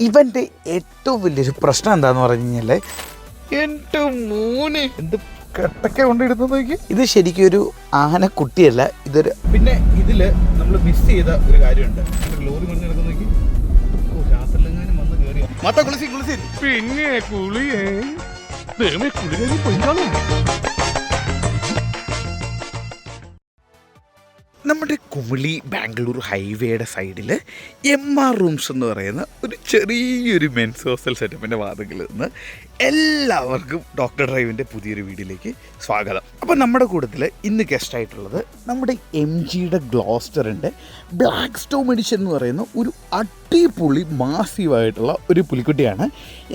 ഇവൻ്റെ ഏറ്റവും വലിയൊരു പ്രശ്നം എന്താന്ന് പറഞ്ഞു കഴിഞ്ഞാൽ എൻ്റെ മോനെ എന്ത് കെട്ടൊക്കെ കൊണ്ടിടുന്നത് നോക്കി. ഇത് ശരിക്കും ഒരു ആനക്കുട്ടിയല്ല, ഇതൊരു പിന്നെ ഇതില് നമ്മൾ മിസ് ചെയ്ത ഒരു കാര്യമുണ്ട്. ഗ്ലോറി മറിഞ്ഞ് കിടക്കുന്ന നോക്കി. രാത്രിയിലെങ്ങാനും വന്ന് കയറി മത്ത കുളിസി കുളിസി പിന്നെ കുളിയേ കുളികരി പോയിക്കാണോ. നമ്മുടെ കുമിളി ബാംഗ്ലൂർ ഹൈവേയുടെ സൈഡിൽ MR റൂംസ് എന്ന് പറയുന്ന ഒരു ചെറിയൊരു മെൻസ് ഹോസ്റ്റൽ സെറ്റപ്പിൻ്റെ വാതിക്കൽ നിന്ന് എല്ലാവർക്കും ഡോക്ടർ ഡ്രൈവിൻ്റെ പുതിയൊരു വീഡിയോയിലേക്ക് സ്വാഗതം. അപ്പോൾ നമ്മുടെ കൂട്ടത്തിൽ ഇന്ന് ഗസ്റ്റായിട്ടുള്ളത് നമ്മുടെ MGയുടെ ഗ്ലോസ്റ്ററിൻ്റെ ബ്ലാക്ക് സ്റ്റോം എഡിഷൻ എന്ന് പറയുന്ന ഒരു അടിപൊളി മാസീവായിട്ടുള്ള ഒരു പുലിക്കുട്ടിയാണ്.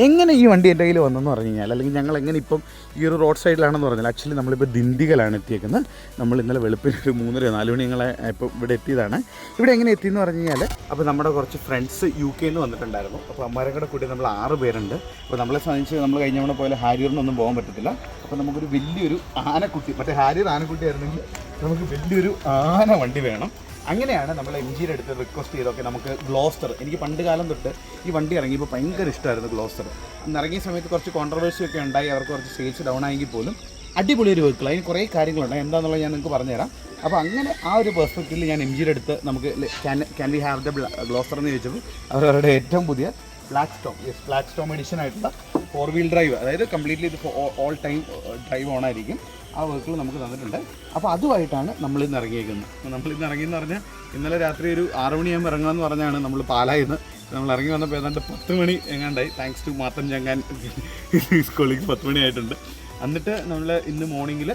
എങ്ങനെ ഈ വണ്ടി എൻ്റെ കയ്യിൽ വന്നെന്ന് പറഞ്ഞു കഴിഞ്ഞാൽ, അല്ലെങ്കിൽ ഞങ്ങൾ എങ്ങനെ ഇപ്പം ഈ ഒരു റോഡ് സൈഡിലാണെന്ന് പറഞ്ഞാൽ, ആക്ച്വലി നമ്മളിപ്പോൾ ദിണ്ടിഗലാണ് എത്തിയേക്കുന്നത്. നമ്മൾ ഇന്നലെ വെളുപ്പിന് ഒരു 3-4 മണി ഞങ്ങളെ ഇപ്പോൾ ഇവിടെ എത്തിയതാണ്. ഇവിടെ എങ്ങനെ എത്തിയെന്ന് പറഞ്ഞു കഴിഞ്ഞാൽ, അപ്പോൾ നമ്മുടെ കുറച്ച് ഫ്രണ്ട്സ് UK നിന്ന് വന്നിട്ടുണ്ടായിരുന്നു. അപ്പോൾ അമ്മാരെ കൂടെ കൂടി നമ്മൾ 6 പേരുണ്ട്. അപ്പോൾ നമ്മളെ സംബന്ധിച്ച് നമ്മൾ കഴിഞ്ഞ തവണ പോലെ ഹാരിയറിനൊന്നും പോകാൻ പറ്റത്തില്ല. അപ്പോൾ നമുക്കൊരു വലിയൊരു ആനക്കുട്ടി, മറ്റേ ഹാരിയർ ആനക്കുട്ടി ആയിരുന്നെങ്കിൽ നമുക്ക് വലിയൊരു ആന വണ്ടി വേണം. അങ്ങനെയാണ് നമ്മൾ MGയുടെ അടുത്ത് റിക്വസ്റ്റ് ചെയ്തൊക്കെ നമുക്ക് ഗ്ലോസ്റ്റർ, എനിക്ക് പണ്ട് കാലം തൊട്ട് ഈ വണ്ടി ഇറങ്ങിയപ്പോൾ ഭയങ്കര ഇഷ്ടമായിരുന്നു ഗ്ലോസ്റ്റർ. അന്ന് ഇറങ്ങിയ സമയത്ത് കുറച്ച് കോൺട്രവേഴ്സി ഒക്കെ ഉണ്ടായി, അവർക്ക് കുറച്ച് സെയിൽസ് ഡൗൺ ആയെങ്കിൽ പോലും അടിപൊളി ഒരു വെഹിക്കിൾ. അതിന് കുറേ കാര്യങ്ങളുണ്ട്, എന്താണെന്നുള്ളത് ഞാൻ നിങ്ങൾക്ക് പറഞ്ഞുതരാം. അപ്പോൾ അങ്ങനെ ആ ഒരു പെർസ്പെക്റ്റീവിൽ ഞാൻ MGയുടെ അടുത്ത് നമുക്ക് can we have the Gloster എന്ന് ചോദിച്ചപ്പോൾ അവരവരുടെ ഏറ്റവും പുതിയ ബ്ലാക്ക് സ്റ്റോം എഡിഷൻ ആയിട്ടുള്ള 4-wheel ഡ്രൈവ്, അതായത് കംപ്ലീറ്റ്ലി ഇത് ഓൾ ടൈം ഡ്രൈവ് ഓണായിരിക്കും, ആ വെഹിക്കിൾ നമുക്ക് തന്നിട്ടുണ്ട്. അപ്പോൾ അതുമായിട്ടാണ് നമ്മളിന്ന് ഇറങ്ങിയേക്കുന്നത്. നമ്മളിന്ന് ഇറങ്ങിയെന്ന് പറഞ്ഞാൽ ഇന്നലെ രാത്രി ഒരു 6 മണിയാകുമ്പോൾ ഇറങ്ങാമെന്ന് പറഞ്ഞാണ് നമ്മൾ പാലായിന്ന് നമ്മൾ ഇറങ്ങി വന്നപ്പോൾ ഏതാണ്ട് 10 മണി എങ്ങാണ്ടായി. താങ്ക്സ് ടു മാത്തൻ ചങ്ങാൻ സ്കൂളിലേക്ക് 10 മണിയായിട്ടുണ്ട്. എന്നിട്ട് നമ്മൾ ഇന്ന് മോർണിംഗിൽ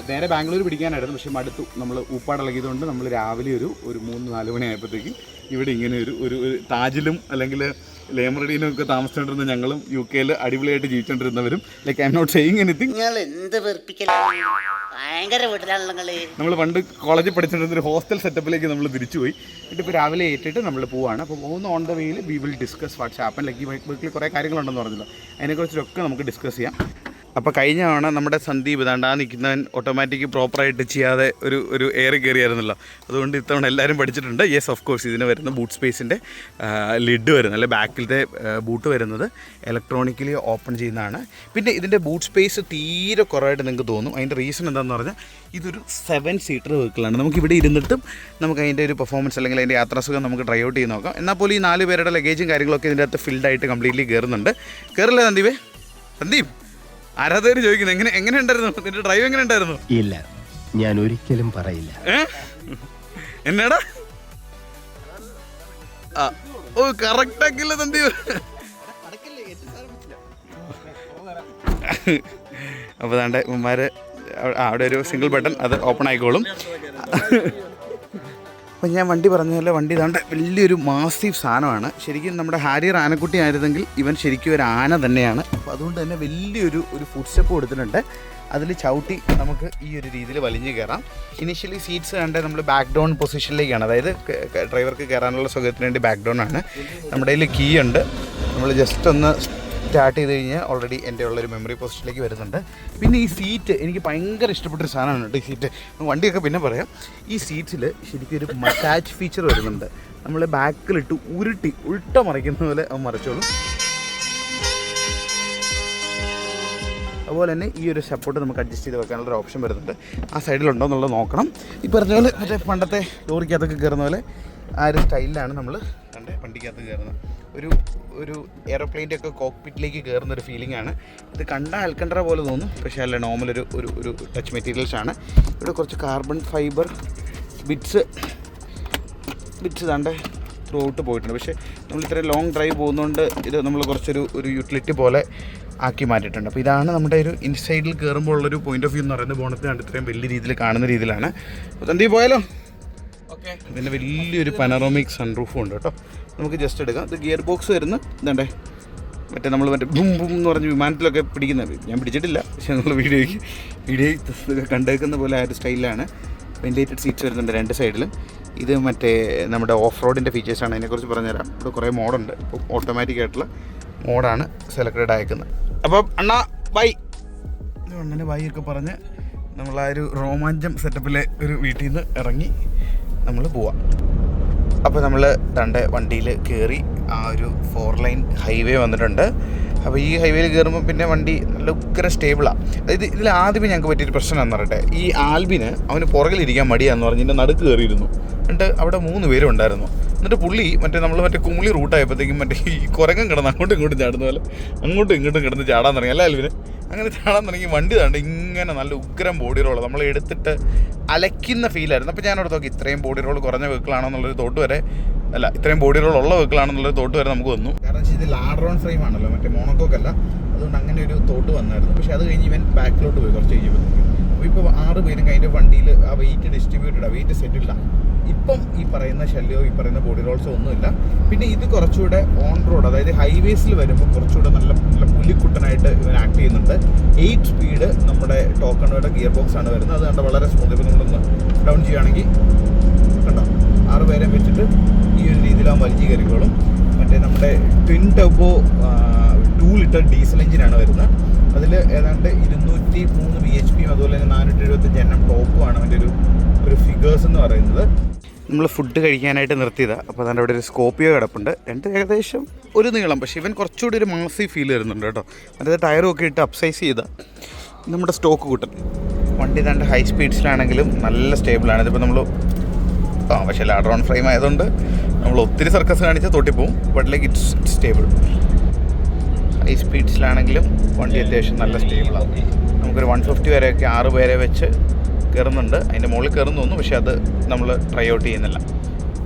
നേരെ ബാംഗ്ലൂർ പിടിക്കാനായിരുന്നു, പക്ഷേ മടുത്തു. നമ്മൾ ഊപ്പാടിളകിയതുകൊണ്ട് നമ്മൾ രാവിലെ ഒരു 3-4 മണി ആയപ്പോഴത്തേക്കും ഇവിടെ ഇങ്ങനെ ഒരു താജിലും അല്ലെങ്കിൽ ലേമറഡിയിലും ഒക്കെ താമസിച്ചുകൊണ്ടിരുന്ന ഞങ്ങളും UK അടിപൊളിയായിട്ട് ജീവിച്ചുകൊണ്ടിരുന്നവരും, like I'm not saying anything. നമ്മൾ പണ്ട് കോളേജിൽ പഠിച്ചിട്ടുണ്ടെന്ന ഒരു ഹോസ്റ്റൽ സെറ്റപ്പിലേക്ക് നമ്മൾ തിരിച്ചുപോയി. എന്നിട്ട് ഇപ്പോൾ രാവിലെ ഏറ്റിട്ട് നമ്മൾ പോവാണ്. അപ്പോൾ പോകുന്ന ഓൺ ദ വേയിൽ we will discuss what's happen. Like ഈ വീക്കിൽ കുറേ കാര്യങ്ങളുണ്ടെന്ന് പറഞ്ഞല്ലോ, അതിനെക്കുറിച്ചൊക്കെ നമുക്ക് ഡിസ്കസ് ചെയ്യാം. അപ്പോൾ കഴിഞ്ഞ തവണ നമ്മുടെ സന്ദീപ് ഇതാണ്ട് ആ നിൽക്കുന്നവൻ ഓട്ടോമാറ്റിക് പ്രോപ്പറായിട്ട് ചെയ്യാതെ ഒരു എയർ കയറിയായിരുന്നല്ലോ. അതുകൊണ്ട് ഇത്തവണ എല്ലാവരും പഠിച്ചിട്ടുണ്ട്. യെസ്, ഓഫ് കോഴ്സ് ഇതിന് വരുന്ന ബൂട്ട് സ്പേസിൻ്റെ ലിഡ് വരുന്നത്, അല്ലെ ബാക്കിലത്തെ ബൂട്ട് വരുന്നത് ഇലക്ട്രോണിക്കലി ഓപ്പൺ ചെയ്യുന്നതാണ്. പിന്നെ ഇതിൻ്റെ ബൂട്ട് സ്പേസ് തീരെ കുറവായിട്ട് നിങ്ങൾക്ക് തോന്നും. അതിൻ്റെ റീസൺ എന്താണെന്ന് പറഞ്ഞാൽ ഇതൊരു 7-സീറ്റർ വെഹിക്കിളാണ്. നമുക്കിവിടെ ഇരുന്നിട്ടും നമുക്ക് അതിൻ്റെ ഒരു പെർഫോമൻസ് അല്ലെങ്കിൽ അതിൻ്റെ യാത്രാസുഖം നമുക്ക് ഡ്രൈവ് ഔട്ട് ചെയ്ത് നോക്കാം. എന്നാൽ പോലും ഈ 4 പേരുടെ ലഗേജും കാര്യങ്ങളൊക്കെ ഇതിൻ്റെ അകത്ത് ഫിൽഡായിട്ട് കംപ്ലീറ്റ്ലി കയറുന്നുണ്ട്. കയറില്ലേ സന്ദീപ്? ആരാധകർ ചോദിക്കുന്നത് എങ്ങനെ ഉണ്ടായിരുന്നു നിന്റെ ഡ്രൈവ്? എങ്ങനെ ഉണ്ടായിരുന്നു? ഇല്ല, ഞാൻ ഒരിക്കലും പറയില്ല. എന്നാടാ? ഓ, കറക്റ്റ് ആക്കില്ല സന്ദീപ്. അപ്പോൾ ദാണ്ടെ ഉമ്മാര് അവിടെ ഒരു സിംഗിൾ ബട്ടൺ, അത് ഓപ്പൺ ആയിക്കോളും. അപ്പോൾ ഞാൻ വണ്ടി പറഞ്ഞല്ലോ, വണ്ടി ഇതാണ്ട് വലിയൊരു മാസീവ് സാധനമാണ്. ശരിക്കും നമ്മുടെ ഹാരിയർ ആനക്കുട്ടി ആയിരുന്നെങ്കിൽ ഇവൻ ശരിക്കും ഒരു ആന തന്നെയാണ്. അപ്പോൾ അതുകൊണ്ട് തന്നെ വലിയൊരു ഫുഡ് സ്റ്റെപ്പ് കൊടുത്തിട്ടുണ്ട്. അതിൽ ചവിട്ടി നമുക്ക് ഈ ഒരു രീതിയിൽ വലിഞ്ഞ് കയറാം. ഇനീഷ്യലി സീറ്റ്സ് കണ്ട് നമ്മൾ ബാക്ക് ഡൗൺ പൊസിഷനിലേക്കാണ്, അതായത് ഡ്രൈവർക്ക് കയറാനുള്ള സുഖത്തിന് വേണ്ടി ബാക്ക് ഡൗൺ ആണ്. നമ്മുടെ കയ്യിൽ കീ ഉണ്ട്. നമ്മൾ ജസ്റ്റ് ഒന്ന് സ്റ്റാർട്ട് ചെയ്ത് കഴിഞ്ഞാൽ ഓൾറെഡി എൻ്റെ ഉള്ളൊരു മെമ്മറി പോസ്റ്റിലേക്ക് വരുന്നുണ്ട്. പിന്നെ ഈ സീറ്റ് എനിക്ക് ഭയങ്കര ഇഷ്ടപ്പെട്ടൊരു സാധനമാണ് കേട്ടോ ഈ സീറ്റ്. വണ്ടിയൊക്കെ പിന്നെ പറയാം. ഈ സീറ്റ്സിൽ ശരിക്കും ഒരു മസാജ് ഫീച്ചർ വരുന്നുണ്ട്. നമ്മൾ ബാക്കിലിട്ട് ഉൾട്ട മറിക്കുന്ന പോലെ മറിച്ചോളും. അതുപോലെ തന്നെ ഈ ഒരു സപ്പോർട്ട് നമുക്ക് അഡ്ജസ്റ്റ് ചെയ്ത് വെക്കാനുള്ളൊരു ഓപ്ഷൻ വരുന്നുണ്ട്. ആ സൈഡിലുണ്ടോ എന്നുള്ളത് നോക്കണം. ഈ പറഞ്ഞ പോലെ മറ്റേ പണ്ടത്തെ ലോറിക്കകത്തൊക്കെ കയറുന്ന പോലെ ആ ഒരു സ്റ്റൈലിലാണ് നമ്മൾ വണ്ടിക്കകത്ത് കയറുന്നത്. ഒരു എയറോപ്ലെയിൻ്റെ ഒക്കെ കോക്പിറ്റിലേക്ക് കയറുന്നൊരു ഫീലിംഗ് ആണ്. ഇത് കണ്ടാൽ അൽക്കണ്ടറ പോലെ തോന്നും, പക്ഷേ അല്ല, നോർമൽ ഒരു ടച്ച് മെറ്റീരിയൽസ് ആണ്. ഇവിടെ കുറച്ച് കാർബൺ ഫൈബർ ബിറ്റ്സ് താണ്ടെ ത്രൂ ഔട്ട് പോയിട്ടുണ്ട്. പക്ഷേ നമ്മൾ ഇത്രയും ലോങ് ഡ്രൈവ് പോകുന്നതുകൊണ്ട് ഇത് നമ്മൾ കുറച്ചൊരു യൂട്ടിലിറ്റി പോലെ ആക്കി മാറ്റിയിട്ടുണ്ട്. അപ്പോൾ ഇതാണ് നമ്മുടെ ഒരു ഇൻസൈഡിൽ കയറുമ്പോൾ ഉള്ളൊരു പോയിന്റ് ഓഫ് വ്യൂ എന്ന് പറയുന്നത്. ബോണത്ത് കണ്ട് ഇത്രയും വലിയ രീതിയിൽ കാണുന്ന രീതിയിലാണ്. അപ്പോൾ സന്ദീപ് പോയാലോ? ഓക്കെ. ഇതിൻ്റെ വലിയൊരു പനറോമിക് സൺറൂഫും ഉണ്ട് കേട്ടോ. നമുക്ക് ജസ്റ്റ് എടുക്കാം. ഇത് ഗിയർ ബോക്സ് വരുന്ന ഇതണ്ടേ, മറ്റേ നമ്മൾ ബും ബും എന്ന് പറഞ്ഞ് വിമാനത്തിലൊക്കെ പിടിക്കുന്നത്. ഞാൻ പിടിച്ചിട്ടില്ല, പക്ഷേ നമ്മൾ വീഡിയോ കണ്ടേക്കുന്ന പോലെ ആ ഒരു സ്റ്റൈലിലാണ്. വെന്റിലേറ്റഡ് സീറ്റ്സ് വരുന്നുണ്ട് 2 സൈഡിലും. ഇത് മറ്റേ നമ്മുടെ ഓഫ് റോഡിൻ്റെ ഫീച്ചേഴ്സാണ്. അതിനെക്കുറിച്ച് പറഞ്ഞുതരാം. ഇവിടെ കുറേ മോഡുണ്ട്. ഇപ്പോൾ ഓട്ടോമാറ്റിക് ആയിട്ടുള്ള മോഡാണ് സെലക്റ്റഡ് അയക്കുന്നത്. അപ്പം അണ്ണാ ബൈ, അണ്ണന് ബൈ ഒക്കെ പറഞ്ഞ് നമ്മൾ ആ ഒരു രോമാഞ്ചം സെറ്റപ്പിലെ ഒരു വീട്ടിൽ നിന്ന് ഇറങ്ങി നമ്മൾ പോവാം. അപ്പോൾ നമ്മൾ വണ്ടിയിൽ കയറി ആ ഒരു 4 ലൈൻ ഹൈവേ വന്നിട്ടുണ്ട്. അപ്പോൾ ഈ ഹൈവേയിൽ കയറുമ്പോൾ പിന്നെ വണ്ടി നല്ല ഉഗ്ര സ്റ്റേബിളാണ്. അതായത് ഇതിൽ ആദ്യമേ ഞങ്ങൾക്ക് പറ്റിയൊരു പ്രശ്നം എന്ന് പറയട്ടെ, ഈ ആൽബിന് അവന് പുറകിലിരിക്കാൻ മടിയാന്ന് പറഞ്ഞ് എൻ്റെ നടുക്ക് കയറിയിരുന്നു. എന്നിട്ട് അവിടെ 3 പേരും ഉണ്ടായിരുന്നു. എന്നിട്ട് പുള്ളി മറ്റേ കുമിളി റൂട്ടായപ്പോഴത്തേക്കും ഈ കുരങ്ങൻ കിടന്ന് അങ്ങോട്ടും ഇങ്ങോട്ടും ചാടുന്ന പോലെ അങ്ങോട്ടും ഇങ്ങോട്ടും കിടന്ന് ചാടാൻ തുടങ്ങി. അല്ല ആൽബിന് അങ്ങനെ ചാടാൻ തുടങ്ങി. വണ്ടി താണ്ട് ഇങ്ങനെ നല്ല ഉഗ്രം ബോഡി റോള് നമ്മൾ എടുത്തിട്ട് അലയ്ക്കുന്ന ഫീലായിരുന്നു. അപ്പോൾ ഞാനവിടെ നോക്കി ഇത്രയും ബോഡി റോൾ കുറഞ്ഞ വെഹിക്കിളാണോ എന്നുള്ളൊരു തോട്ട് വരെ, അല്ല ഇത്രയും ബോഡി റോൾ ഉള്ള വെഹിക്കിളാണെന്നുള്ളൊരു തോട്ട് വരെ നമുക്ക് വന്നു. കാരണം വെച്ചാൽ ഇത് ലാഡർ ഓൺ ഫ്രെയിം ആണല്ലോ, മറ്റേ മോണോക്കോക്കല്ല. അതുകൊണ്ട് അങ്ങനെ ഒരു തോട്ട് വന്നായിരുന്നു. പക്ഷേ അത് കഴിഞ്ഞ് ഇവൻ ബാക്കിലോട്ട് പോയി കുറച്ച് കഴിയുമ്പോഴത്തേക്കും. അപ്പോൾ ഇപ്പോൾ 6 പേരും കഴിഞ്ഞ വണ്ടിയിൽ ആ വെയിറ്റ് ഡിസ്ട്രിബ്യൂട്ടഡ്, വെയിറ്റ് സെറ്റിൽഡാണ്. ഇപ്പം ഈ പറയുന്ന ശല്യമോ ഈ പറയുന്ന ബോഡി റോൾസോ ഒന്നുമില്ല. പിന്നെ ഇത് കുറച്ചുകൂടെ ഓൺ റോഡ്, അതായത് ഹൈവേസിൽ വരുമ്പോൾ കുറച്ചുകൂടെ നല്ല പുലിക്കുട്ടനായിട്ട് ഇവൻ ആക്ട് ചെയ്യുന്നുണ്ട്. 8 സ്പീഡ് നമ്മുടെ ടോക്കണോയുടെ ഗിയർ ബോക്സ് ആണ് വരുന്നത്. അത് കണ്ട വളരെ സ്മൂത്ത്. ഇപ്പോൾ നമ്മളൊന്ന് ഡൗൺ ചെയ്യുകയാണെങ്കിൽ കണ്ടോ 6 പേരെ വെച്ചിട്ട് ഈ ഒരു രീതിയിലാവും വലിച്ചു കയറിക്കോളും. മറ്റേ നമ്മുടെ ട്വിൻ ടർബോ 2 ലിറ്റർ ഡീസൽ എഞ്ചിനാണ് വരുന്നത്. അതിൽ ഏതാണ്ട് 203 BHP അതുപോലെ തന്നെ 475 Nm ടോപ്പുമാണ് അതിൻ്റെ ഒരു ഫിഗേഴ്സ് എന്ന് പറയുന്നത്. നമ്മൾ ഫുഡ് കഴിക്കാനായിട്ട് നിർത്തിയതാണ്. അപ്പോൾ അതുകൊണ്ട് അവിടെ ഒരു സ്കോപ്പിയോ കിടപ്പുണ്ട്. രണ്ട് ഏകദേശം ഒരു നീളം, പക്ഷേ ഇവൻ കുറച്ചുകൂടി ഒരു മാസി ഫീൽ വരുന്നുണ്ട് കേട്ടോ. അതായത് ടയറും ഒക്കെ ഇട്ട് അപ്സൈസ് ചെയ്ത നമ്മുടെ സ്റ്റോക്ക് കൂട്ടൻ വണ്ടി തൻ്റെ ഹൈ സ്പീഡ്സിലാണെങ്കിലും നല്ല സ്റ്റേബിളാണ്. ഇതിപ്പോൾ നമ്മൾ പക്ഷേ ലാഡർ ഓൺ ഫ്രെയിം ആയതുകൊണ്ട് നമ്മൾ ഒത്തിരി സർക്കസ് കാണിച്ചാൽ തൊട്ടിപ്പോവും. But like it's stable. High സ്പീഡ്സിലാണെങ്കിലും വണ്ടി അത്യാവശ്യം നല്ല സ്റ്റേബിളാണ്. നമുക്കൊരു 150 വരെയൊക്കെ 6 പേരെ വെച്ച് കയറുന്നുണ്ട്. അതിൻ്റെ മുകളിൽ കയറുന്നു തോന്നുന്നു, പക്ഷേ അത് നമ്മൾ ട്രൈ ഔട്ട് ചെയ്യുന്നില്ല.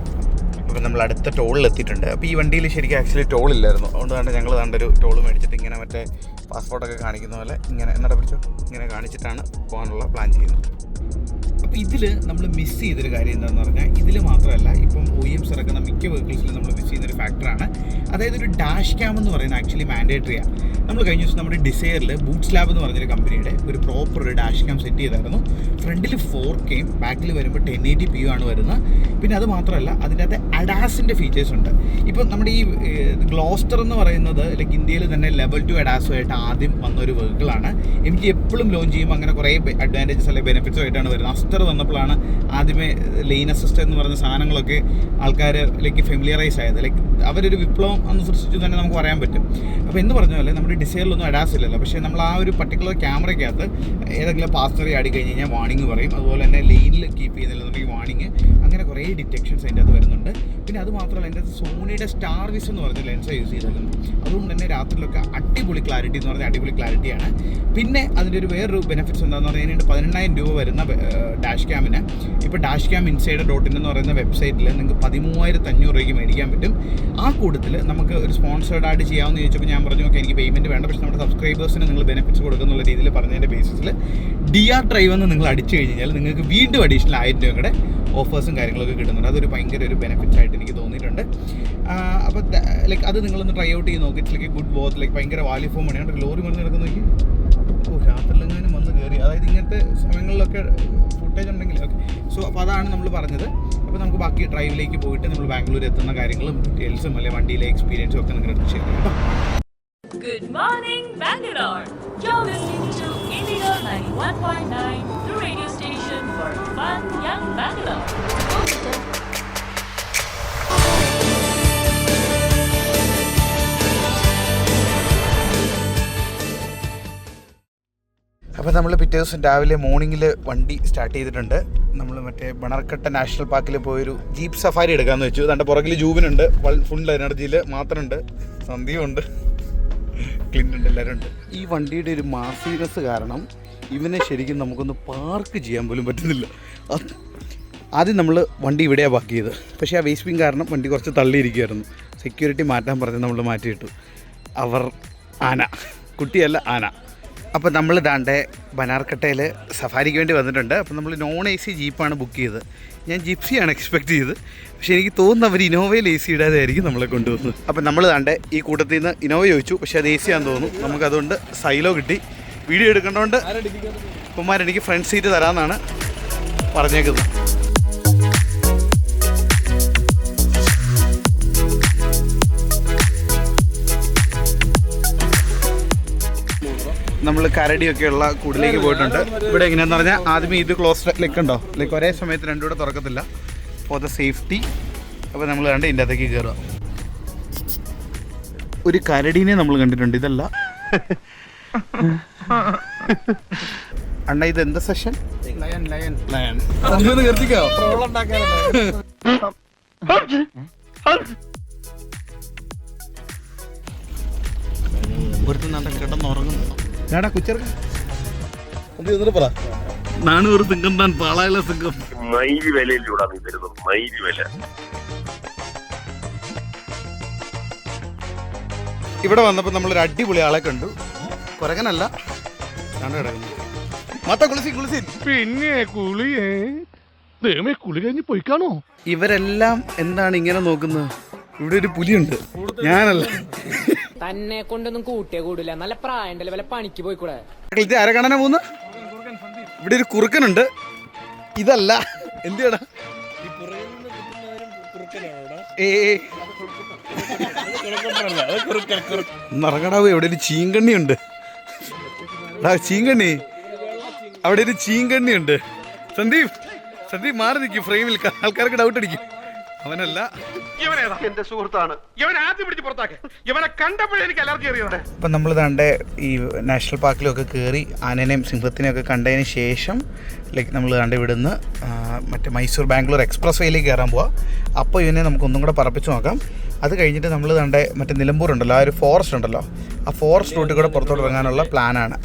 അപ്പോൾ നമ്മൾ അടുത്ത ടോളിലെത്തിയിട്ടുണ്ട്. അപ്പോൾ ഈ വണ്ടിയിൽ ശരിക്കും ആക്ച്വലി ടോളില്ലായിരുന്നു. അതുകൊണ്ടാണ് ഞങ്ങൾ ഒരു ടോൾ മേടിച്ചിട്ട് ഇങ്ങനെ മറ്റേ പാസ്പോർട്ടൊക്കെ കാണിക്കുന്ന പോലെ ഇങ്ങനെ എന്നിട്ട് പിടിച്ചോ ഇങ്ങനെ കാണിച്ചിട്ടാണ് പോകാനുള്ള പ്ലാൻ ചെയ്യുന്നത്. അപ്പോൾ ഇതിൽ നമ്മൾ മിസ് ചെയ്തൊരു കാര്യം എന്താണെന്ന് പറഞ്ഞാൽ, ഇതിൽ മാത്രമല്ല ഇപ്പം OEMs ഇറക്കുന്ന മിക്ക വെഹിക്കിൾസിലും നമ്മൾ മിസ് ചെയ്യുന്നൊരു ഫാക്ടറാണ്. അതായത് ഒരു ഡാഷ് ക്യാം എന്ന് പറയുന്നത് ആക്ച്വലി മാൻഡേറ്ററിയാണ്. നമ്മൾ കഴിഞ്ഞ ദിവസം നമ്മുടെ ഡിസൈറിൽ ബൂട്ട്സ് ലാബ് എന്ന് പറഞ്ഞൊരു കമ്പനിയുടെ ഒരു പ്രോപ്പർ ഒരു ഡാഷ് ക്യാം സെറ്റ് ചെയ്തായിരുന്നു. ഫ്രണ്ടിൽ 4K, ബാക്കിൽ വരുമ്പോൾ 1080p ആണ് വരുന്നത്. പിന്നെ അത് മാത്രമല്ല അതിൻ്റെ അകത്ത് അഡാസിൻ്റെ ഫീച്ചേഴ്സ് ഉണ്ട്. ഇപ്പം നമ്മുടെ ഈ ഗ്ലോസ്റ്റർ എന്ന് പറയുന്നത് ലൈക്ക് ഇന്ത്യയിൽ തന്നെ ലെവൽ 2 അഡാസുമായിട്ട് ആദ്യം വന്നൊരു വെഹിക്കിളാണ്. എനിക്ക് എപ്പോഴും ലോഞ്ച് ചെയ്യുമ്പോൾ അങ്ങനെ കുറേ അഡ്വാൻറ്റേജസ് അല്ലെങ്കിൽ ബെനിഫിറ്റ്സും ആയിട്ടാണ് വരുന്നത്. അസ്റ്റർ വന്നപ്പോഴാണ് ആദ്യമേ ലെയിൻ അസിസ്റ്റ് എന്ന് പറയുന്ന സാധനങ്ങളൊക്കെ ആൾക്കാർ ലൈക്ക് ഫെമിലിയറൈസ് ആയത്. ലൈക്ക് അവരൊരു വിപ്ലവം അന്ന് സൃഷ്ടിച്ചു തന്നെ നമുക്ക് പറയാൻ പറ്റും. അപ്പോൾ എന്ന് പറഞ്ഞ പോലെ നമ്മുടെ ഡിസൈറിലൊന്നും അഡാസ് ഇല്ലല്ലോ. പക്ഷേ നമ്മൾ ആ ഒരു പർട്ടിക്കുലർ ക്യാമറയ്ക്കകത്ത് ഏതെങ്കിലും പാസ്റ്ററി ആടി കഴിഞ്ഞ് കഴിഞ്ഞാൽ വാണിംഗ് പറയും. അതുപോലെ തന്നെ ലെയിനിൽ കീപ്പ് ചെയ്യുന്നില്ലെന്നുണ്ടെങ്കിൽ വാണിംഗ്. അങ്ങനെ കുറേ ഡിറ്റക്ഷൻസ് അതിൻ്റെ അത് വരുന്നുണ്ട്. പിന്നെ അത് മാത്രമല്ല അതിൻ്റെ അത് സോണിയുടെ സ്റ്റാർ വിസ് എന്ന് പറഞ്ഞ ലെൻസാണ് യൂസ് ചെയ്തിരുന്നത്. അതുകൊണ്ട് തന്നെ രാത്രിയിലൊക്കെ അടിപൊളി ക്ലാരിറ്റി എന്ന് പറഞ്ഞാൽ അടിപൊളി ക്ലാരിറ്റിയാണ്. പിന്നെ അതിൻ്റെ ഒരു വേറൊരു ബെനിഫിറ്റ്സ് എന്താണെന്ന് പറഞ്ഞാൽ 15,000 രൂപ വരുന്ന ഡാഷ് ക്യാമിന് ഇപ്പോൾ ഡാഷ് ക്യാം ഇൻസൈഡർ.in എന്ന് പറയുന്ന വെബ്സൈറ്റിൽ നിങ്ങൾക്ക് 13,500 രൂപയ്ക്ക് മേടിക്കാൻ പറ്റും. ആ കൂട്ടത്തിൽ നമുക്ക് ഒരു സ്പോൺസേർഡ് ആയിട്ട് ചെയ്യാമെന്ന് ചോദിച്ചപ്പോൾ ഞാൻ പറഞ്ഞു ഓക്കെ എനിക്ക് പേയ്മെൻറ്റ് വേണ്ട, പക്ഷേ നമ്മുടെ സബ്സ്ക്രൈബേഴ്സിന് നിങ്ങൾ ബെനിഫിറ്റ്സ് കൊടുക്കുന്നുള്ള രീതിയിൽ പറഞ്ഞതിൻ്റെ ബേസിസിൽ DR ഡ്രൈവ് എന്ന് നിങ്ങൾ അടിച്ചു കഴിഞ്ഞാൽ നിങ്ങൾക്ക് വീണ്ടും അഡീഷണൽ 1000 രൂപയുടെ ഓഫേഴ്സും കാര്യങ്ങളൊക്കെ കിട്ടുന്നുണ്ട്. അതൊരു ഭയങ്കര ഒരു ബെനിഫിറ്റ്സ് ആയിട്ട് എനിക്ക് തോന്നിയിട്ടുണ്ട്. അപ്പോൾ ലൈക്ക് അത് നിങ്ങളൊന്ന് ട്രൈ ഔട്ട് ചെയ്ത് നോക്കി. It's like good both. Like ഭയങ്കര വാല്യൂ ഫോം ആണ്. ലോറി മറിഞ്ഞ് നടക്കുന്നേക്ക് രാത്രിയിലെങ്ങാനും വന്ന് കയറി. അതായത് ഇങ്ങനത്തെ സമയങ്ങളിലൊക്കെ ഫുട്ടേജ് ഉണ്ടെങ്കിൽ ഓക്കെ. സോ അപ്പോൾ അതാണ് നമ്മൾ പറഞ്ഞത്. അപ്പോൾ നമുക്ക് ബാക്കി ഡ്രൈവിലേക്ക് പോയിട്ട് നമ്മൾ ബാംഗ്ലൂർ എത്തുന്ന കാര്യങ്ങളും ഡീറ്റെയിൽസും അല്ലെങ്കിൽ വണ്ടിയിലെ എക്സ്പീരിയൻസും ഒക്കെ നിങ്ങൾക്ക് ഷെയർ ചെയ്യാം കേട്ടോ. Good morning, Bangalore. You're listening to Indigo 91.9, the radio station for fun, young Bangalore. അപ്പോൾ നമ്മൾ പിറ്റേ ദിവസം രാവിലെ മോർണിംഗിൽ വണ്ടി സ്റ്റാർട്ട് ചെയ്തിട്ടുണ്ട്. നമ്മൾ മറ്റേ ബണർക്കട്ട നാഷണൽ പാർക്കിൽ പോയൊരു ജീപ്പ് സഫാരി എടുക്കാമെന്ന് വെച്ചു. അതിൻ്റെ പുറകിൽ ജൂബിനുണ്ട്, ഫുൾ എനർജിയിൽ മാത്രമുണ്ട്, സന്ധ്യയുണ്ട്, ക്ലിൻറ്റുണ്ട്, എല്ലാവരും ഉണ്ട്. ഈ വണ്ടിയുടെ ഒരു മാസീനസ് കാരണം ഇവനെ ശരിക്കും നമുക്കൊന്ന് പാർക്ക് ചെയ്യാൻ പോലും പറ്റുന്നില്ല. ആദ്യം നമ്മൾ വണ്ടി ഇവിടെയാണ് പാർക്ക് ചെയ്തത്. പക്ഷേ ആ വേസ്റ്റ് ബിൻ കാരണം വണ്ടി കുറച്ച് തള്ളിയിരിക്കുമായിരുന്നു. സെക്യൂരിറ്റി മാറ്റാൻ പറഞ്ഞ് നമ്മൾ മാറ്റിയിട്ടു. അവർ ആന, കുട്ടിയല്ല ആന. അപ്പോൾ നമ്മൾ ദാണ്ടെ ബനാർക്കട്ടയിൽ സഫാരിക്ക് വേണ്ടി വന്നിട്ടുണ്ട്. അപ്പോൾ നമ്മൾ നോൺ AC ജീപ്പാണ് ബുക്ക് ചെയ്തത്. ഞാൻ ജിപ്സിയാണ് എക്സ്പെക്റ്റ് ചെയ്തത്, പക്ഷേ എനിക്ക് തോന്നുന്നു അവർ ഇനോവയിൽ AC ഇടാതെ ആയിരിക്കും നമ്മളെ കൊണ്ടുവന്നത്. അപ്പോൾ നമ്മൾ ദാണ്ടെ ഈ കൂട്ടത്തിൽ നിന്ന് ഇനോവ ചോദിച്ചു, പക്ഷേ അത് AC ആണെന്ന് തോന്നുന്നു. നമുക്കതുകൊണ്ട് സൈലോ കിട്ടി. വീഡിയോ എടുക്കേണ്ടതുകൊണ്ട് ഉപ്പമാരെനിക്ക് ഫ്രണ്ട് സീറ്റ് തരാമെന്നാണ് പറഞ്ഞേക്കുന്നത്. നമ്മൾ കരടിയൊക്കെയുള്ള കൂടിലേക്ക് പോയിട്ടുണ്ട്. ഇവിടെ എങ്ങനെയാണെന്ന് പറഞ്ഞാൽ ആദ്യമേ ഇത് ക്ലോസ് ലൈക്ക് ഉണ്ടോ, ലൈക്ക് ഒരേ സമയത്ത് രണ്ടും കൂടെ തുറക്കത്തില്ല ഫോർ ദ സേഫ്റ്റി. അപ്പോൾ നമ്മൾ കണ്ട് ഇതിൻ്റെ അകത്തേക്ക് കയറുക. ഒരു കരടീനെ നമ്മൾ കണ്ടിട്ടുണ്ട്, ഇതല്ല. അണ്ണ ഇത് എന്താ സെഷൻ? ലയൺ നിർത്തിക്കോ. കിടന്നുറങ്ങുന്നു. പറ 400 സിംഗം താൻ പാളായുള്ള സിംഗം. ഇവിടെ വന്നപ്പോൾ നമ്മളൊരു അടിപൊളി ആളെ കണ്ടു. കുരങ്ങനല്ല, കിടക്കുന്നു. പിന്നെ കുളി കഴിഞ്ഞ് പോയിക്കാണോ? ഇവരെല്ലാം എന്താണ് ഇങ്ങനെ നോക്കുന്നത്? ഇവിടെ ഒരു പുലിയുണ്ട്, ഞാനല്ല. തന്നെ കൊണ്ടൊന്നും കൂട്ടിയേ കൂടില്ല, നല്ല പ്രായണ്ടല്ലേ, വല്ല പണിക്ക് പോയിക്കൂടെ? ഇത് ആരെ കാണാനാ പോകുന്നു? ഇവിടെ ഒരു കുറുക്കനുണ്ട്, ഇതല്ല. എന്തിടാ നിറങ്ങടാവ്. എവിടെ ഒരു ചീങ്കണ്ണിയുണ്ട്, ചീങ്കണ്ണി. അവിടെ ഒരു ചീങ്കണ്ണിയുണ്ട്. സന്ദീപ് മാറി നിൽക്കും ഫ്രെയിമിൽ, ആൾക്കാർക്ക് ഡൗട്ട് അടിക്കും. അവനല്ല, എന്റെ സുഹൃത്താണ്. അപ്പം നമ്മൾ ദാണ്ടെ ഈ നാഷണൽ പാർക്കിലൊക്കെ കയറി ആനേനെയും സിംഹത്തിനെയും ഒക്കെ കണ്ടതിന് ശേഷം നമ്മൾ ദാണ്ടെ ഇവിടുന്ന് മറ്റേ മൈസൂർ ബാംഗ്ലൂർ എക്സ്പ്രസ് വേയിലേക്ക് കയറാൻ പോവാം. അപ്പോൾ ഇവനെ നമുക്കൊന്നും കൂടെ പറപ്പിച്ച് നോക്കാം. അത് കഴിഞ്ഞിട്ട് നമ്മൾ ദാണ്ടെ മറ്റേ നിലമ്പൂർ ഉണ്ടല്ലോ, ആ ഒരു ഫോറസ്റ്റ് ഉണ്ടല്ലോ, ആ ഫോറസ്റ്റ് റൂട്ടിൽ കൂടെ പുറത്തോട്ട് ഇറങ്ങാനുള്ള പ്ലാനാണ്.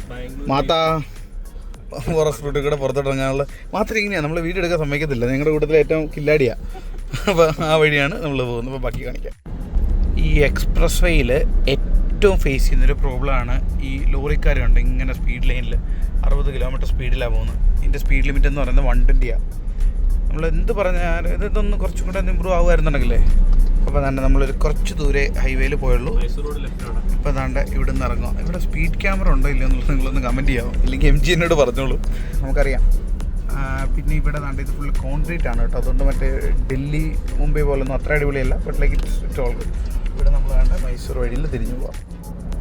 ഫോറസ്റ്റ് റൂട്ടിൽ കൂടെ പുറത്തോട്ട് ഇറങ്ങാനുള്ള മാത്രം ഇങ്ങനെയാണ്. നമ്മൾ വീഡിയോ എടുക്കാൻ സമ്മതിക്കത്തില്ല, നിങ്ങളുടെ കൂട്ടത്തിൽ ഏറ്റവും കില്ലാടിയാണ്. അപ്പോൾ ആ വഴിയാണ് നമ്മൾ പോകുന്നത്. അപ്പോൾ ബാക്കി കാണിക്കാം. ഈ എക്സ്പ്രസ് വേയിൽ ഏറ്റവും ഫേസ് ചെയ്യുന്നൊരു പ്രോബ്ലമാണ് ഈ ലോറിക്കാരുണ്ട്. ഇങ്ങനെ സ്പീഡ് ലൈനിൽ 60 കിലോമീറ്റർ സ്പീഡിലാണ് പോകുന്നത്. ഇതിൻ്റെ സ്പീഡ് ലിമിറ്റ് എന്ന് പറയുന്നത് 120ആണ്. നമ്മൾ എന്ത് പറഞ്ഞാൽ ഇതൊന്ന് കുറച്ചും കൂടെ ഇമ്പ്രൂവ് ആകുമായിരുന്നുണ്ടെങ്കിലേ. അപ്പോൾ തന്നെ നമ്മളൊരു കുറച്ച് ദൂരെ ഹൈവേയിൽ പോയുള്ളൂ. ഇപ്പോൾ അതാണ്ട് ഇവിടെ നിന്ന് ഇറങ്ങുക. ഇവിടെ സ്പീഡ് ക്യാമറ ഉണ്ടോ ഇല്ലയോ എന്നുള്ളത് നിങ്ങളൊന്ന് കമൻറ്റ് ചെയ്യാമോ, അല്ലെങ്കിൽ MG എന്നോട് പറഞ്ഞോളൂ, നമുക്കറിയാം. പിന്നെ ഇവിടെ നാണ്ട് ഇത് ഫുള്ള് കോൺക്രീറ്റ് ആണ് കേട്ടോ. അതുകൊണ്ട് മറ്റേ ഡൽഹി മുംബൈ പോലൊന്നും അത്ര അടിപൊളിയല്ല, but like it's all good. ഇവിടെ നമ്മൾ വേണ്ട മൈസൂർ വഴിയിൽ തിരിഞ്ഞു പോകാം.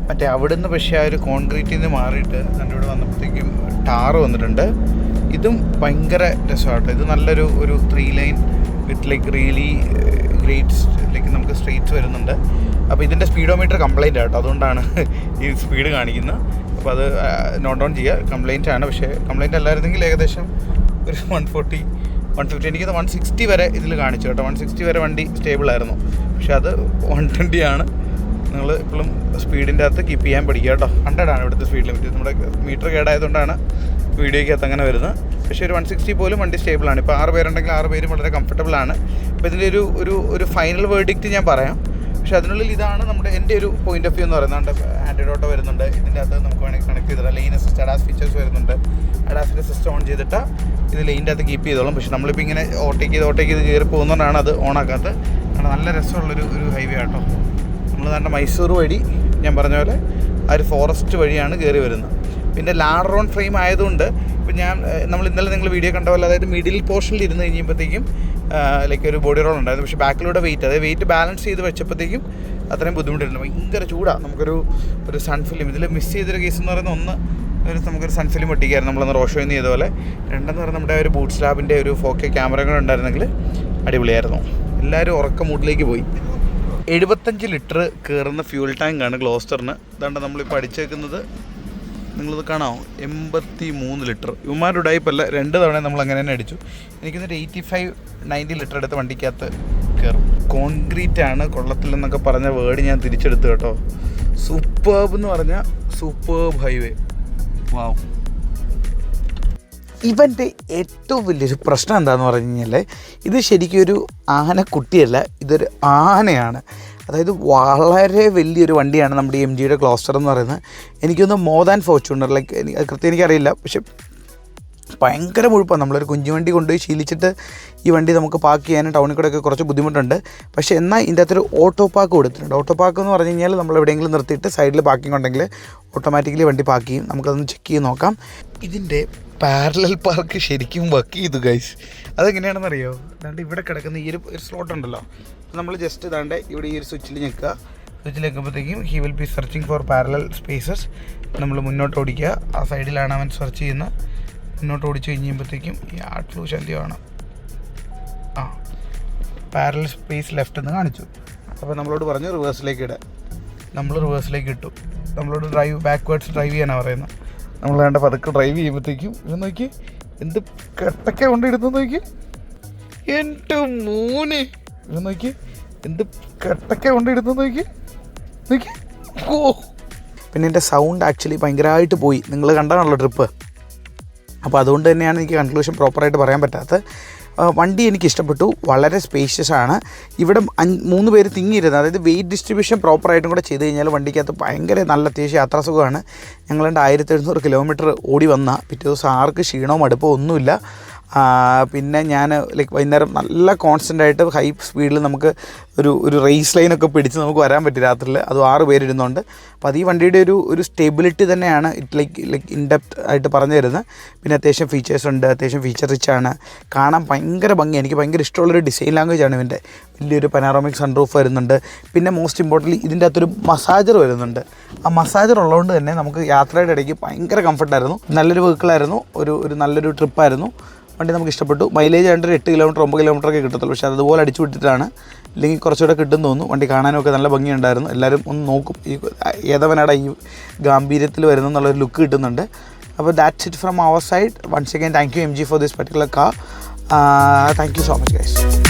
മറ്റേ അവിടുന്ന് പക്ഷേ ആ ഒരു കോൺക്രീറ്റിൽ നിന്ന് മാറിയിട്ട് നമ്മുടെ ഇവിടെ വന്നപ്പോഴത്തേക്കും ടാറ് വന്നിട്ടുണ്ട്. ഇതും ഭയങ്കര രസമാട്ടോ. ഇത് നല്ലൊരു 3 line with like really great like നമുക്ക് സ്ട്രീറ്റ്സ് വരുന്നുണ്ട്. അപ്പോൾ ഇതിൻ്റെ സ്പീഡോമീറ്റർ കംപ്ലൈൻ്റ് ആട്ടോ, അതുകൊണ്ടാണ് ഈ സ്പീഡ് കാണിക്കുന്നത്. അപ്പോൾ അത് നോട്ട് ഡൗൺ ചെയ്യുക. കംപ്ലൈൻ്റ് ആണ്, പക്ഷേ കംപ്ലൈൻറ്റ് അല്ലായിരുന്നെങ്കിൽ ഏകദേശം ഒരു 140 150 എനിക്കത് 160 വരെ ഇതിൽ കാണിച്ചു കേട്ടോ. 160 വരെ വണ്ടി സ്റ്റേബിളായിരുന്നു. പക്ഷേ അത് 120 ആണ്. നിങ്ങൾ ഇപ്പോഴും സ്പീഡിൻ്റെ അകത്ത് കീപ്പ് ചെയ്യാൻ പഠിക്കുക കേട്ടോ. 100 ആണ് ഇവിടുത്തെ സ്പീഡ് ലിമിറ്റ്. നമ്മുടെ മീറ്റർ കേടായതുകൊണ്ടാണ് വീഡിയോയ്ക്കകത്ത് അങ്ങനെ വരുന്നത്. പക്ഷേ ഒരു 160 പോലും വണ്ടി സ്റ്റേബിളാണ്. ഇപ്പോൾ 6 പേരുണ്ടെങ്കിൽ 6 പേരും വളരെ കംഫർട്ടബിളാണ്. അപ്പോൾ ഇതിൻ്റെ ഒരു ഫൈനൽ വേർഡിക്റ്റ് ഞാൻ പറയാം. പക്ഷേ അതിനുള്ളിൽ ഇതാണ് എൻ്റെ ഒരു പോയിന്റ് ഓഫ് വ്യൂ എന്ന് പറയുന്നത്. ആൻഡ്രോയിഡ് ഓട്ടോ വരുന്നുണ്ട്. ഇതിൻ്റെ അകത്ത് നമുക്ക് വേണമെങ്കിൽ കണക്ട് ചെയ്തിട്ട് ലെയിൻ അസിസ്റ്റ് അഡാസ് ഫീച്ചേഴ്സ് വരുന്നുണ്ട്. അഡാസിൻ്റെ സിസ്റ്റം ഓൺ ചെയ്തിട്ട് ഇത് ലെയിൻ്റെ അകത്ത് കീപ്പ് ചെയ്തോളും. പക്ഷേ നമ്മളിപ്പോൾ ഇങ്ങനെ ഓട്ടേക്ക് ചെയ്ത് കയറി പോകുന്നതുകൊണ്ടാണ് അത് ഓണാക്കാത്തത്. കാരണം നല്ല രസമുള്ളൊരു ഹൈവേ ആട്ടോ. നമ്മൾ നല്ല മൈസൂർ വഴി ഞാൻ പറഞ്ഞ പോലെ ആ ഒരു ഫോറസ്റ്റ് വഴിയാണ് കയറി വരുന്നത്. പിന്നെ ലാഡർ ഓൺ ഫ്രെയിം ആയതുകൊണ്ട് ഇപ്പോൾ നമ്മൾ ഇന്നലെ നിങ്ങൾ വീഡിയോ കണ്ട പോലെ, അതായത് മിഡിൽ പോർഷനിൽ ഇരുന്ന് കഴിഞ്ഞപ്പോഴത്തേക്കും ലൈക്ക് ഒരു ബോഡി റോൾ ഉണ്ടായിരുന്നു. പക്ഷേ ബാക്കിലൂടെ വെയിറ്റ് ബാലൻസ് ചെയ്ത് വെച്ചപ്പോഴത്തേക്കും അത്രയും ബുദ്ധിമുട്ടിരുന്നു. ഭയങ്കര ചൂടാണ്. നമുക്കൊരു സൺ ഫിലിം ഇതിൽ മിസ് ചെയ്തൊരു കേസ് എന്ന് പറയുന്നത്, നമുക്കൊരു സൺ ഫിലിം ഒട്ടിക്കായിരുന്നു നമ്മളന്ന് റോഷോയിൽ നിന്ന് ചെയ്ത പോലെ. രണ്ടെന്ന് പറയുന്നത് നമ്മുടെ ഒരു ബൂട്ട് സ്ലാബിൻ്റെ ഒരു 4K ക്യാമറകൾ ഉണ്ടായിരുന്നെങ്കിൽ അടിപൊളിയായിരുന്നു. എല്ലാവരും ഉറക്ക മൂഡിലേക്ക് പോയി. 75 ലിറ്റർ കയറുന്ന ഫ്യൂൽ ടാങ്കാണ് ഗ്ലോസ്റ്ററിന്. ഇതാണ്ട് നമ്മളിപ്പോൾ അടിച്ചേക്കുന്നത്, നിങ്ങളിത് കാണാമോ, 83 ലിറ്റർ. ഇവന്മാരുടെ ഉടായിപ്പല്ല, 2 തവണ നമ്മൾ അങ്ങനെ തന്നെ അടിച്ചു. എനിക്കൊന്നൊരു 85-90 ലിറ്റർ എടുത്ത് വണ്ടിക്കകത്ത് കയറും. കോൺക്രീറ്റ് ആണ്, കൊള്ളത്തില്ലെന്നൊക്കെ പറഞ്ഞ വേർഡ് ഞാൻ തിരിച്ചെടുത്തു കേട്ടോ. സൂപ്പർബ് എന്ന് പറഞ്ഞാൽ സൂപ്പർബ് ഹൈവേ. വാവ്. ഇവൻ്റെ ഏറ്റവും വലിയൊരു പ്രശ്നം എന്താണെന്ന് പറഞ്ഞു കഴിഞ്ഞാൽ, ഇത് ശരിക്കും ഒരു ആനക്കുട്ടിയല്ല, ഇതൊരു ആനയാണ്. അതായത് വളരെ വലിയൊരു വണ്ടിയാണ് നമ്മുടെ MGയുടെ ഗ്ലോസ്റ്റർ എന്ന് പറയുന്നത്. എനിക്കൊന്ന് മോർ ദാൻ ഫോർച്യൂണർ, ലൈക്ക് കൃത്യം എനിക്കറിയില്ല, പക്ഷെ ഭയങ്കര മുഴുപ്പാണ്. നമ്മളൊരു കുഞ്ഞു വണ്ടി കൊണ്ടുപോയി ശീലിച്ചിട്ട് ഈ വണ്ടി നമുക്ക് പാർക്ക് ചെയ്യാനും ടൗണിൽ കൂടെയൊക്കെ കുറച്ച് ബുദ്ധിമുട്ടുണ്ട്. പക്ഷേ എന്നാൽ ഇതിൻ്റെ അകത്തൊരു ഓട്ടോ പാർക്ക് കൊടുത്തിട്ടുണ്ട്. ഓട്ടോ പാർക്ക് എന്ന് പറഞ്ഞു കഴിഞ്ഞാൽ നമ്മൾ എവിടെയെങ്കിലും നിർത്തിയിട്ട് സൈഡിൽ പാർക്കിംഗ് ഉണ്ടെങ്കിൽ ഓട്ടോമാറ്റിക്കലി വണ്ടി പാർക്ക് ചെയ്യും. നമുക്കതൊന്ന് ചെക്ക് ചെയ്ത് നോക്കാം. ഇതിൻ്റെ പാരലൽ പാർക്ക് ശരിക്കും വർക്ക് ചെയ്തു ഗൈസ്. അതെങ്ങനെയാണെന്ന് അറിയോ? അതാണ്ട് ഇവിടെ കിടക്കുന്ന ഈ ഒരു സ്ലോട്ട് ഉണ്ടല്ലോ, നമ്മൾ ജസ്റ്റ് ഇതാണ്ട് ഇവിടെ ഈ ഒരു സ്വിച്ചിൽ ഞെക്കുക. സ്വിച്ചിൽ ഞെക്കുമ്പോഴത്തേക്കും he will be searching for parallel spaces. നമ്മൾ മുന്നോട്ട് ഓടിക്കുക. ആ സൈഡിലാണ് അവൻ സെർച്ച് ചെയ്യുന്നത്. മുന്നോട്ട് ഓടിച്ച് കഴിയുമ്പോഴത്തേക്കും ഈ ആർട്ട് ഫ്ലൂ ശല്യമാണ്. പാരലൽ സ്പേസ് ലെഫ്റ്റ് എന്ന് കാണിച്ചു. അപ്പോൾ നമ്മളോട് പറഞ്ഞു റിവേഴ്സിലേക്ക് ഇടുക. നമ്മൾ റിവേഴ്സിലേക്ക് ഇട്ടു. നമ്മളോട് ബാക്ക്വേർഡ്സ് ഡ്രൈവ് ചെയ്യാനാണ് പറയുന്നത്. നമ്മൾ വേണ്ട പതുക്കെ ഡ്രൈവ് ചെയ്യുമ്പോഴത്തേക്കും ഇത് നോക്കി എന്ത് കെട്ടൊക്കെ കൊണ്ടിടുന്നു നോക്കി. എൻ്റെ മോനെ ഇത് നോക്കി എന്ത് കെട്ടൊക്കെ കൊണ്ടിടുന്നു നോക്കി. ഓ പിന്നെ എൻ്റെ സൗണ്ട് ആക്ച്വലി ഭയങ്കരമായിട്ട് പോയി. നിങ്ങൾ കണ്ടതാണല്ലോ ട്രിപ്പ്. അപ്പോൾ അതുകൊണ്ട് തന്നെയാണ് എനിക്ക് കൺക്ലൂഷൻ പ്രോപ്പറായിട്ട് പറയാൻ പറ്റാത്തത്. വണ്ടി എനിക്ക് ഇഷ്ടപ്പെട്ടു. വളരെ സ്പേഷ്യസ് ആണ്. ഇവിടെ 3 പേര് തിങ്ങിയിരുന്നത്, അതായത് വെയിറ്റ് ഡിസ്ട്രിബ്യൂഷൻ പ്രോപ്പറായിട്ടും കൂടെ ചെയ്ത് കഴിഞ്ഞാൽ വണ്ടിക്കകത്ത് ഭയങ്കര നല്ല അത്യാവശ്യം യാത്രാസുഖമാണ്. ഞങ്ങളുടെ 1700 കിലോമീറ്റർ ഓടി വന്ന പിറ്റേ ദിവസം ആർക്ക് ക്ഷീണവും മടുപ്പോ ഒന്നുമില്ല. പിന്നെ ഞാൻ വൈകുന്നേരം നല്ല കോൺസ്റ്റൻ്റ് ആയിട്ട് ഹൈ സ്പീഡിൽ നമുക്ക് ഒരു റേസ് ലൈനൊക്കെ പിടിച്ച് നമുക്ക് വരാൻ പറ്റും രാത്രിയിൽ. അത് 6 പേരിരുന്നുണ്ട്. അപ്പോൾ അത് ഈ വണ്ടിയുടെ ഒരു സ്റ്റെബിലിറ്റി തന്നെയാണ് ലൈക്ക് ഇൻഡെപ്റ്റ് ആയിട്ട് പറഞ്ഞു തരുന്നത്. പിന്നെ അത്യാവശ്യം ഫീച്ചേഴ്സ് ഉണ്ട്, അത്യാവശ്യം ഫീച്ചർ റിച്ച് ആണ്, കാണാൻ ഭയങ്കര ഭംഗി. എനിക്ക് ഭയങ്കര ഇഷ്ടമുള്ളൊരു ഡിസൈൻ ലാംഗ്വേജ് ആണ് ഇവൻ്റെ. വലിയൊരു പനാറോമിക് സൺറൂഫ് വരുന്നുണ്ട്. പിന്നെ മോസ്റ്റ് ഇമ്പോർട്ടൻ്റ്ലി ഇതിൻ്റെ അകത്തൊരു മസാജർ വരുന്നുണ്ട്. ആ മസാജർ ഉള്ളതുകൊണ്ട് തന്നെ നമുക്ക് യാത്രയുടെ ഇടയ്ക്ക് ഭയങ്കര കംഫർട്ടായിരുന്നു. നല്ലൊരു വെഹിക്കിളായിരുന്നു. ഒരു നല്ലൊരു ട്രിപ്പായിരുന്നു. വണ്ടി നമുക്ക് ഇഷ്ടപ്പെട്ടു. മൈലേജ് ആയിട്ട് 8 കിലോമീറ്റർ 9 കിലോമീറ്ററൊക്കെ കിട്ടത്തുള്ളൂ. പക്ഷേ അതുപോലെ അടിച്ചു വിട്ടിട്ടാണ്, ഇല്ലെങ്കിൽ കുറച്ചുകൂടെ കിട്ടുമെന്ന് തോന്നുന്നു. വണ്ടി കാണാനൊക്കെ നല്ല ഭംഗിയുണ്ടായിരുന്നു. എല്ലാവരും ഒന്ന് നോക്കും ഈ ഏതവനാടെ ഈ ഗാംഭീര്യത്തിൽ വരുന്നെന്നുള്ളൊരു ലുക്ക് കിട്ടുന്നുണ്ട്. അപ്പോൾ that's it from our side. Once again thank you MG for this particular car. Thank you so much guys.